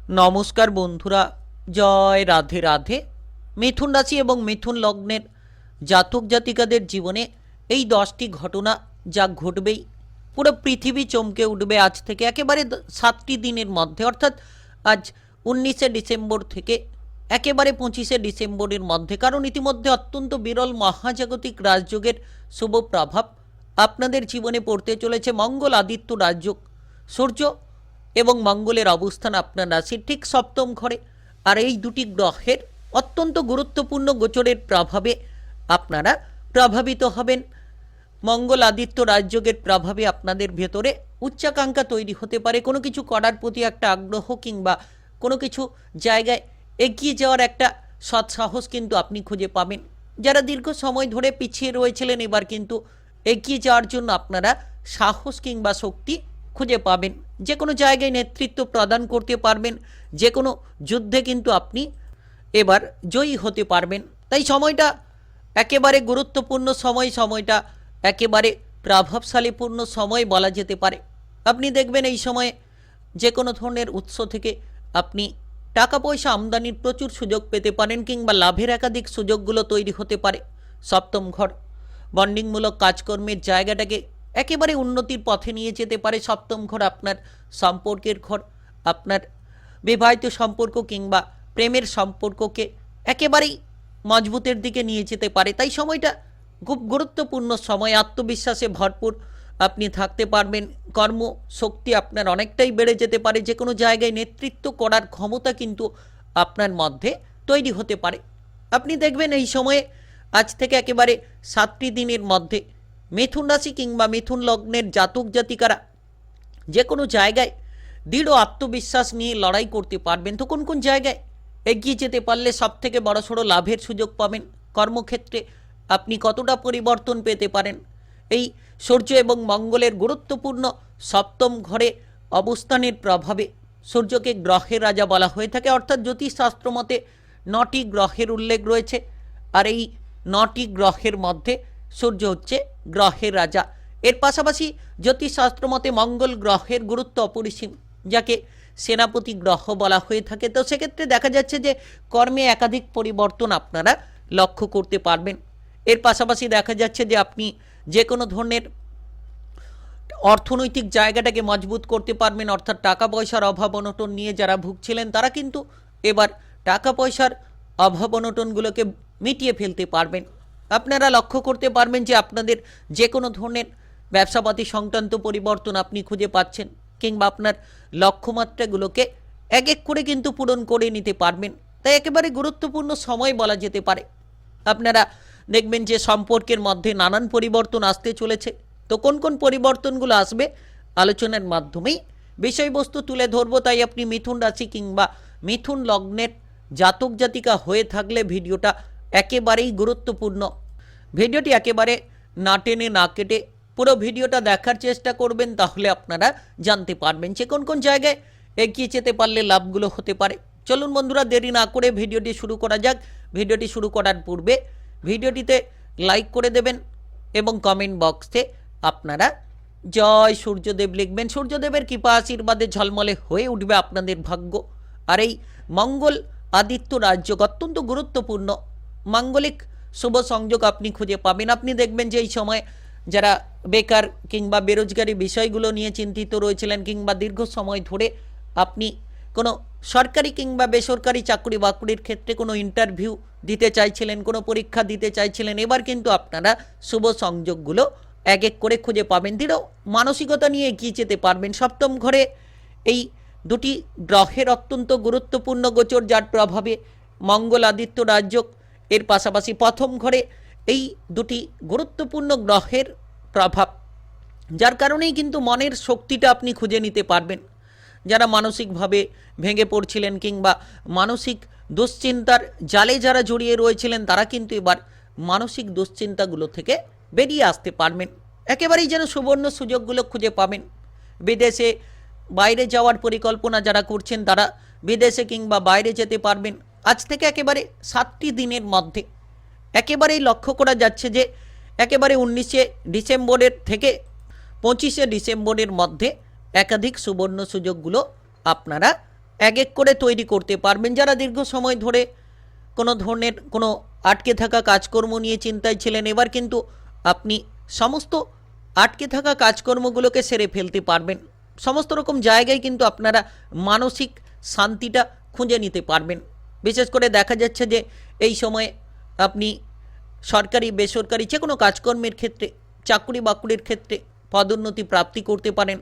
নমস্কার বন্ধুরা, জয় রাধে রাধে। মিথুন রাশি এবং মিথুন লগ্নের জাতক জাতিকাদের জীবনে এই 10টি ঘটনা যা ঘটবেই, পুরো পৃথিবী চমকে উঠবে আজ থেকে একেবারে 7টি দিনের মধ্যে, অর্থাৎ আজ 19শে ডিসেম্বর থেকে একেবারে 25শে ডিসেম্বরের মধ্যে। কারণ ইতিমধ্যে অত্যন্ত বিরল মহাজাগতিক রাজযোগের শুভ প্রভাব আপনাদের জীবনে পড়তে চলেছে। মঙ্গল আদিত্য রাজযোগ, সূর্য এবং মঙ্গলের অবস্থান আপনার রাশির ঠিক সপ্তম ঘরে। আর এই দুটি গ্রহের অত্যন্ত গুরুত্বপূর্ণ গোচরের প্রভাবে আপনারা প্রভাবিত হবেন। মঙ্গল আদিত্য রাজযোগের প্রভাবে আপনাদের ভেতরে উচ্চাকাঙ্ক্ষা তৈরি হতে পারে, কোনো কিছু করার প্রতি একটা আগ্রহ কিংবা কোনো কিছু জায়গায় এগিয়ে যাওয়ার একটা সৎসাহস কিন্তু আপনি খুঁজে পাবেন। যারা দীর্ঘ সময় ধরে পিছিয়ে রয়েছিলেন, এবার কিন্তু এগিয়ে যাওয়ার জন্য আপনারা সাহস কিংবা শক্তি খুঁজে পাবেন। যে কোনো জায়গায় নেতৃত্ব প্রদান করতে পারবেন, যে কোনো যুদ্ধে কিন্তু আপনি এবার জয়ী হতে পারবেন। তাই সময়টা একেবারে গুরুত্বপূর্ণ সময়, সময়টা একেবারে প্রভাবশালীপূর্ণ সময় বলা যেতে পারে। আপনি দেখবেন এই সময়ে যে কোনো ধরনের উৎস থেকে আপনি টাকা পয়সা আমদানির প্রচুর সুযোগ পেতে পারেন কিংবা লাভের একাধিক সুযোগগুলো তৈরি হতে পারে। সপ্তম ঘর বন্ডিংমূলক কাজকর্মের জায়গাটাকে একেবারে উন্নতির পথে নিয়ে যেতে পারে। সপ্তম ঘর আপনার সম্পর্কের ঘর, আপনার বিবাহিত সম্পর্ক কিংবা প্রেমের সম্পর্ককে একেবারেই মজবুতের দিকে নিয়ে যেতে পারে। তাই সময়টা খুব গুরুত্বপূর্ণ সময়, আত্মবিশ্বাসে ভরপুর আপনি থাকতে পারবেন। কর্মশক্তি আপনার অনেকটাই বেড়ে যেতে পারে। যে কোনো জায়গায় নেতৃত্ব করার ক্ষমতা কিন্তু আপনার মধ্যে তৈরি হতে পারে। আপনি দেখবেন এই সময়ে আজ থেকে একেবারে 7টি দিনের মধ্যে মিথুন রাশি কিংবা মিথুন লগ্নের জাতক জাতিকারা যে কোনো জায়গায় দৃঢ় আত্মবিশ্বাস নিয়ে লড়াই করতে পারবেন। তো কোন কোন জায়গায় এগিয়ে যেতে পারলে সবথেকে বড়সড় লাভের সুযোগ পাবেন, কর্মক্ষেত্রে আপনি কতটা পরিবর্তন পেতে পারেন, এই সূর্য এবং মঙ্গলের গুরুত্বপূর্ণ সপ্তম ঘরে অবস্থানের প্রভাবে। সূর্যকে গ্রহের রাজা বলা হয়ে থাকে, অর্থাৎ জ্যোতিষশাস্ত্র মতে 9টি গ্রহের উল্লেখ রয়েছে। আর এই 9টি গ্রহের মধ্যে সূর্য হচ্ছে গ্রহের রাজা। এর পাশাপাশি জ্যোতিষশাস্ত্র মতে মঙ্গল গ্রহের গুরুত্ব অপরিসীম, যাকে সেনাপতি গ্রহ বলা হয়ে থাকে। তো সেক্ষেত্রে দেখা যাচ্ছে যে কর্মে একাধিক পরিবর্তন আপনারা লক্ষ্য করতে পারবেন। এর পাশাপাশি দেখা যাচ্ছে যে আপনি যে কোনো ধরনের অর্থনৈতিক জায়গাটাকে মজবুত করতে পারবেন, অর্থাৎ টাকা পয়সার অভাব অনটন নিয়ে যারা ভুগছিলেন তারা কিন্তু এবার টাকা পয়সার অভাব অনটনগুলোকে মিটিয়ে ফেলতে পারবেন। আপনারা লক্ষ্য করতে পারবেন যে আপনাদের যে কোনো ধরনের ব্যবসাপাতি সংক্রান্ত পরিবর্তন আপনি খুঁজে পাচ্ছেন কিংবা আপনার লক্ষ্যমাত্রাগুলোকে এক এক করে কিন্তু পূরণ করে নিতে পারবেন। তাই একেবারে গুরুত্বপূর্ণ সময় বলা যেতে পারে। আপনারা দেখবেন যে সম্পর্কের মধ্যে নানান পরিবর্তন আসতে চলেছে। তো কোন কোন পরিবর্তনগুলো আসবে আলোচনার মাধ্যমেই বিষয়বস্তু তুলে ধরবো। তাই আপনি মিথুন রাশি কিংবা মিথুন লগ্নের জাতক জাতিকা হয়ে থাকলে ভিডিওটা একেবারেই গুরুত্বপূর্ণ। ভিডিওটি একেবারে না টেনে না কেটে পুরো ভিডিওটা দেখার চেষ্টা করবেন, তাহলে আপনারা জানতে পারবেন যে কোন কোন জায়গায় এগিয়ে যেতে পারলে লাভগুলো হতে পারে। চলুন বন্ধুরা, দেরি না করে ভিডিওটি শুরু করা যাক। ভিডিওটি শুরু করার পূর্বে ভিডিওটিতে লাইক করে দেবেন এবং কমেন্ট বক্সে আপনারা জয় সূর্যদেব লিখবেন। সূর্যদেবের কৃপা আশীর্বাদে ঝলমলে হয়ে উঠবে আপনাদের ভাগ্য। আর এই মঙ্গল আদিত্য রাজযোগ অত্যন্ত গুরুত্বপূর্ণ মাঙ্গলিক শুভ সংযোগ আপনি খুঁজে পাবেন। আপনি দেখবেন যে এই সময় যারা বেকার কিংবা বেরোজগারি বিষয়গুলো নিয়ে চিন্তিত রয়েছিলেন কিংবা দীর্ঘ সময় ধরে আপনি কোনো সরকারি কিংবা বেসরকারি চাকরি বাকরির ক্ষেত্রে কোনো ইন্টারভিউ দিতে চাইছিলেন, কোনো পরীক্ষা দিতে চাইছিলেন, এবার কিন্তু আপনারা শুভ সংযোগগুলো এক এক করে খুঁজে পাবেন। দৃঢ় মানসিকতা নিয়ে এগিয়ে যেতে পারবেন। সপ্তম ঘরে এই দুটি গ্রহের অত্যন্ত গুরুত্বপূর্ণ গোচর, যার প্রভাবে মঙ্গল আদিত্য রাজযোগ, এর পাশাপাশি প্রথম ঘরে এই দুটি গুরুত্বপূর্ণ গ্রহের প্রভাব, যার কারণেই কিন্তু মনের শক্তিটা আপনি খুঁজে নিতে পারবেন। যারা মানসিকভাবে ভেঙে পড়ছিলেন কিংবা মানসিক দুশ্চিন্তার জালে যারা জড়িয়ে রয়েছিলেন, তারা কিন্তু এবার মানসিক দুশ্চিন্তাগুলো থেকে বেরিয়ে আসতে পারবেন। একেবারেই যেন সুবর্ণ সুযোগগুলো খুঁজে পাবেন। বিদেশে বাইরে যাওয়ার পরিকল্পনা যারা করছেন তারা বিদেশে কিংবা বাইরে যেতে পারবেন। আজ থেকে একেবারে 7টি দিনের মধ্যে একেবারেই লক্ষ্য করা যাচ্ছে যে একেবারে 19শে ডিসেম্বরের থেকে 25শে ডিসেম্বরের মধ্যে একাধিক সুবর্ণ সুযোগগুলো আপনারা এক এক করে তৈরি করতে পারবেন। যারা দীর্ঘ সময় ধরে কোনো ধরনের কোনো আটকে থাকা কাজকর্ম নিয়ে চিন্তায় ছিলেন, এবার কিন্তু আপনি সমস্ত আটকে থাকা কাজকর্মগুলোকে সেরে ফেলতে পারবেন। সমস্ত রকম জায়গায় কিন্তু আপনারা মানসিক শান্তিটা খুঁজে নিতে পারবেন। বিশেষ করে দেখা যাচ্ছে যে এই সময়ে আপনি সরকারি বেসরকারি যে কোনো কাজকর্মের ক্ষেত্রে, চাকরি বাকরির ক্ষেত্রে পদোন্নতি প্রাপ্তি করতে পারেন,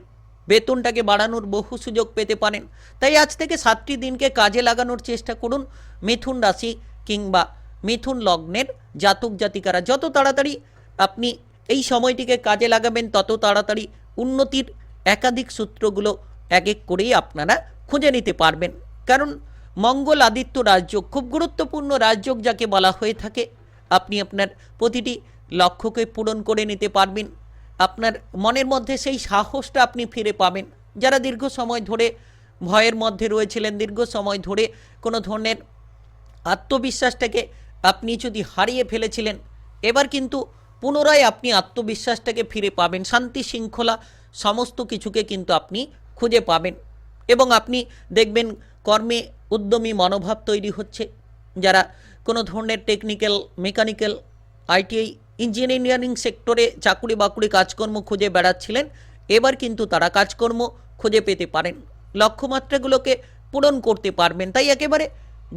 বেতনটাকে বাড়ানোর বহু সুযোগ পেতে পারেন। তাই আজ থেকে 7টি দিনকে কাজে লাগানোর চেষ্টা করুন। মিথুন রাশি কিংবা মিথুন লগ্নের জাতক জাতিকারা যত তাড়াতাড়ি আপনি এই সময়টিকে কাজে লাগাবেন, তত তাড়াতাড়ি উন্নতির একাধিক সূত্রগুলো এক এক করেই আপনারা খুঁজে নিতে পারবেন। কারণ মঙ্গল আদিত্য রাজযোগ খুব গুরুত্বপূর্ণ রাজযোগ যাকে বলা হয়ে থাকে। আপনি আপনার প্রতিটি লক্ষ্যকে পূরণ করে নিতে পারবেন। আপনার মনের মধ্যে সেই সাহসটা আপনি ফিরে পাবেন। যারা দীর্ঘ সময় ধরে ভয়ের মধ্যে রয়েছিলেন, দীর্ঘ সময় ধরে কোনো ধরনের আত্মবিশ্বাসটাকে আপনি যদি হারিয়ে ফেলেছিলেন, এবার কিন্তু পুনরায় আপনি আত্মবিশ্বাসটাকে ফিরে পাবেন। শান্তি শৃঙ্খলা সমস্ত কিছুকে কিন্তু আপনি খুঁজে পাবেন এবং আপনি দেখবেন কর্মে উদ্যমী মনোভাব তৈরি হচ্ছে। যারা কোনো ধরনের টেকনিক্যাল, মেকানিক্যাল, আইটিআই, ইঞ্জিনিয়ারিং সেক্টরে চাকুরি বাকুরি কাজকর্ম খুঁজে বেড়াচ্ছিলেন, এবার কিন্তু তারা কাজকর্ম খুঁজে পেতে পারেন, লক্ষ্যমাত্রাগুলোকে পূরণ করতে পারবেন। তাই একেবারে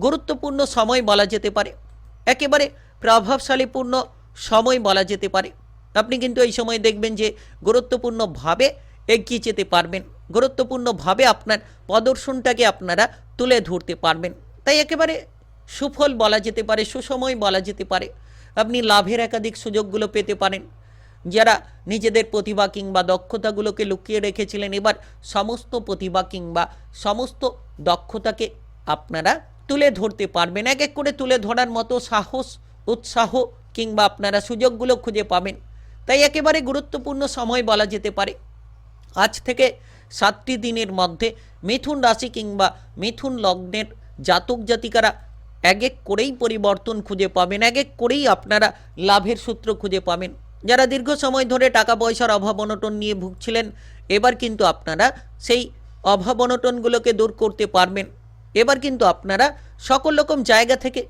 গুরুত্বপূর্ণ সময় বলা যেতে পারে, একেবারে প্রভাবশালীপূর্ণ সময় বলা যেতে পারে। আপনি কিন্তু এই সময় দেখবেন যে গুরুত্বপূর্ণভাবে এগিয়ে যেতে পারবেন, গুরুত্বপূর্ণভাবে আপনার প্রদর্শনটাকে আপনারা তুলে ধরতে পারবেন। তাই একেবারে সুফল বলা যেতে পারে, সুসময় বলা যেতে পারে। আপনি লাভের একাধিক সুযোগগুলো পেতে পারেন। যারা নিজেদের প্রতিভা কিংবা দক্ষতাগুলোকে লুকিয়ে রেখেছিলেন, এবার সমস্ত প্রতিভা কিংবা সমস্ত দক্ষতাকে আপনারা তুলে ধরতে পারবেন। এক এক করে তুলে ধরার মতো সাহস, উৎসাহ কিংবা আপনারা সুযোগগুলো খুঁজে পাবেন। তাই একেবারে গুরুত্বপূর্ণ সময় বলা যেতে পারে। আজ থেকে 7টি দিনের মধ্যে মিথুন রাশি কিংবা মিথুন লগ্নের জাতক জাতিকারা এক এক করেই পরিবর্তন খুঁজে পাবেন, এক এক করেই আপনারা লাভের সূত্র খুঁজে পাবেন। যারা দীর্ঘ সময় ধরে টাকা পয়সার অভাব অনটন নিয়ে ভুগছিলেন, এবার কিন্তু আপনারা সেই অভাব অনটনগুলোকে দূর করতে পারবেন। এবার কিন্তু আপনারা সকল রকম জায়গা থেকে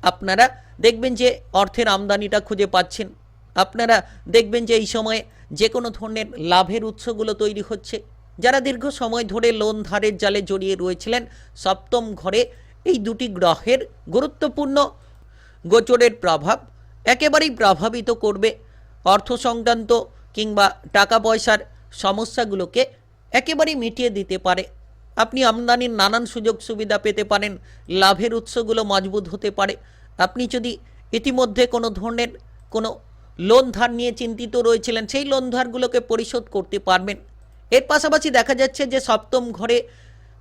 আপনারা দেখবেন যে অর্থের আমদানিটা খুঁজে পাচ্ছেন। আপনারা দেখবেন যে এই সময়ে যে কোনো ধরনের লাভের উৎসগুলো তৈরি হচ্ছে। যারা দীর্ঘ সময় ধরে লোন ধারের জালে জড়িয়ে রয়েছিলেন, সপ্তম ঘরে এই দুটি গ্রহের গুরুত্বপূর্ণ গোচরের প্রভাব একেবারেই প্রভাবিত করবে অর্থ সংক্রান্ত কিংবা টাকা পয়সার সমস্যাগুলোকে একেবারেই মিটিয়ে দিতে পারে। আপনি আমদানির নানান সুযোগ সুবিধা পেতে পারেন, লাভের উৎসগুলো মজবুত হতে পারে। আপনি যদি ইতিমধ্যে কোনো ধরনের কোনো লোন ধার নিয়ে চিন্তিত রয়েছিলেন, সেই লোন ধারগুলোকে পরিশোধ করতে পারবেন। এর পাশাপাশি দেখা যাচ্ছে যে সপ্তম ঘরে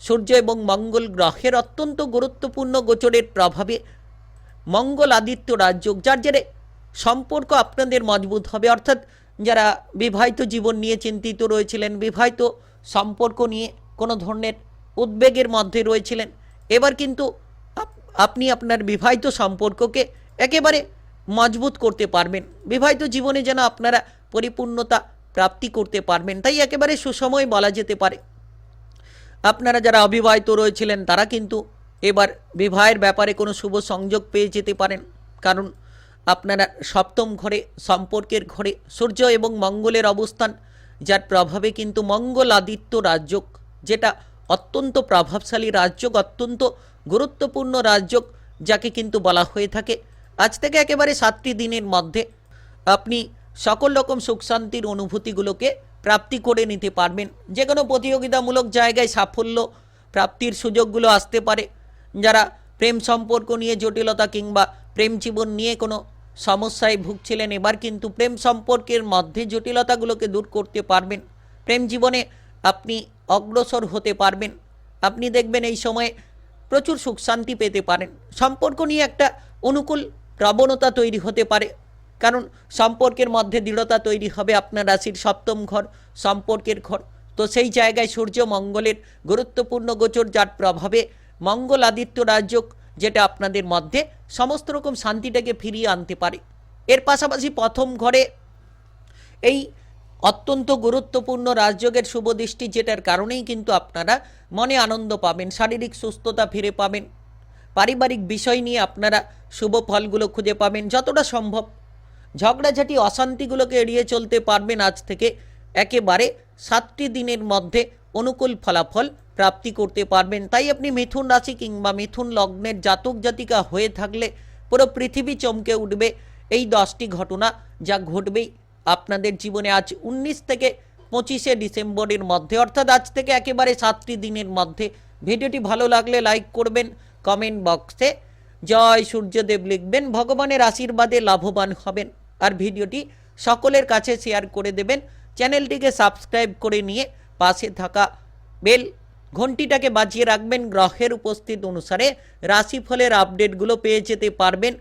সূর্য এবং মঙ্গল গ্রহের অত্যন্ত গুরুত্বপূর্ণ গোচরের প্রভাবে মঙ্গল আদিত্য রাজযোগ, যার জেরে সম্পর্ক আপনাদের মজবুত হবে। অর্থাৎ যারা বিবাহিত জীবন নিয়ে চিন্তিত রয়েছিলেন, বিবাহিত সম্পর্ক নিয়ে কোনো ধরনের উদ্বেগের মধ্যে রয়েছিলেন, এবার কিন্তু আপনি আপনার বিবাহিত সম্পর্ককে একেবারে মজবুত করতে পারবেন। বিবাহিত জীবনে যেন আপনারা পরিপূর্ণতা প্রাপ্তি করতে পারবেন। তাই একেবারে সুসময় বলা যেতে পারে। আপনারা যারা অবিবাহিত রয়েছিলেন, তারা কিন্তু এবার বিবাহের ব্যাপারে কোনো শুভ সংযোগ পেয়ে যেতে পারেন। কারণ আপনারা সপ্তম ঘরে, সম্পর্কের ঘরে সূর্য এবং মঙ্গলের অবস্থান, যার প্রভাবে কিন্তু মঙ্গল আদিত্য রাজযোগ, যেটা অত্যন্ত প্রভাবশালী রাজযোগ, অত্যন্ত গুরুত্বপূর্ণ রাজযোগ যাকে কিন্তু বলা হয়ে থাকে। আজ থেকে একেবারে 7টি দিনের মধ্যে আপনি সকল রকম সুখ শান্তির অনুভূতিগুলোকে প্রাপ্তি করে নিতে পারবেন। যে কোনো প্রতিযোগিতামূলক জায়গায় সাফল্য প্রাপ্তির সুযোগগুলো আসতে পারে। যারা প্রেম সম্পর্ক নিয়ে জটিলতা কিংবা প্রেম জীবন নিয়ে কোনো সমস্যায় ভুগছিলেন, এবার কিন্তু প্রেম সম্পর্কের মধ্যে জটিলতাগুলোকে দূর করতে পারবেন। প্রেম জীবনে আপনি অগ্রসর হতে পারবেন। আপনি দেখবেন এই সময়ে প্রচুর সুখ শান্তি পেতে পারেন। সম্পর্ক নিয়ে একটা অনুকূল প্রবণতা তৈরি হতে পারে, কারণ সম্পর্কের মধ্যে দৃঢ়তা তৈরি হবে। আপনার রাশির সপ্তম ঘর সম্পর্কের ঘর, তো সেই জায়গায় সূর্য মঙ্গলের গুরুত্বপূর্ণ গোচর, যার প্রভাবে মঙ্গল আদিত্য রাজযোগ, যেটা আপনাদের মধ্যে সমস্ত রকম শান্তিটাকে ফিরিয়ে আনতে পারে। এর পাশাপাশি প্রথম ঘরে এই অত্যন্ত গুরুত্বপূর্ণ রাজযোগের শুভ দৃষ্টি, যেটার কারণেই কিন্তু আপনারা মনে আনন্দ পাবেন, শারীরিক সুস্থতা ফিরে পাবেন, পারিবারিক বিষয় নিয়ে আপনারা শুভ ফলগুলো খুঁজে পাবেন। যতটা সম্ভব ঝগড়াঝাটি অশান্তিগুলোকে এড়িয়ে চলতে পারবেন। আজ থেকে একেবারে 7টি দিনের মধ্যে অনুকূল ফলাফল প্রাপ্তি করতে পারবেন। তাই আপনি মিথুন রাশি কিংবা মিথুন লগ্নের জাতক জাতিকা হয়ে থাকলে পুরো পৃথিবী চমকে উঠবে এই 10টি ঘটনা যা ঘটবেই আপনাদের জীবনে আজ 19 থেকে 25শে ডিসেম্বরের মধ্যে, অর্থাৎ আজ থেকে একেবারে 7টি দিনের মধ্যে। ভিডিওটি ভালো লাগলে লাইক করবেন, কমেন্ট বক্সে জয় সূর্যদেব লিখবেন, ভগবানের আশীর্বাদে লাভবান হবেন। আর ভিডিওটি সকলের কাছে শেয়ার করে দেবেন। চ্যানেলটিকে সাবস্ক্রাইব করে নিয়ে পাশে থাকা বেল ঘন্টিটাকে বাজিয়ে রাখবেন। গ্রহের উপস্থিত অনুসারে রাশিফলের আপডেটগুলো পেয়ে যেতে পারবেন।